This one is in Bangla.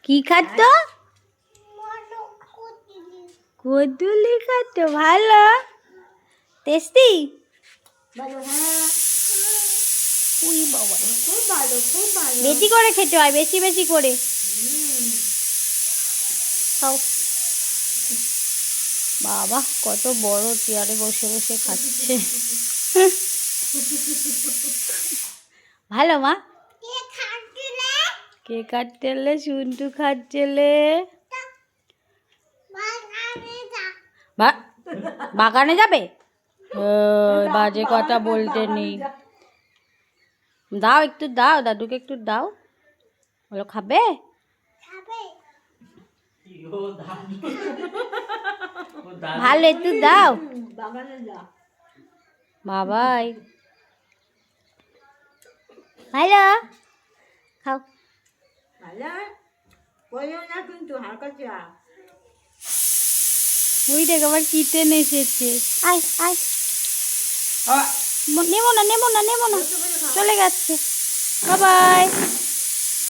কি খাচ্ছ? কদুলি খাচ্ছ, ভালো টেস্টি। উই বাবা, খুব ভালো, খুব ভালো। বেশি করে খেতে হয়, বেশি বেশি করে খাও। বাবা কত বড় চেয়ারে বসে বসে খাচ্ছে। ভালো মা। কে খাচ্ছেলে? শুনটু খাচ্ছেলে। বাগানে যাবে? বাজে কথা বলতে নেই। দাও একটু দাও, দাদুকে একটু দাও। বলো খাবে? ভালো একটু দাও। বাবাই ভালো খাও। ওই দেখ আবার কিটেন এসেছে। আয় আয়, নেবো না নেবো না নেবো না, চলে গেছে। বাবাই।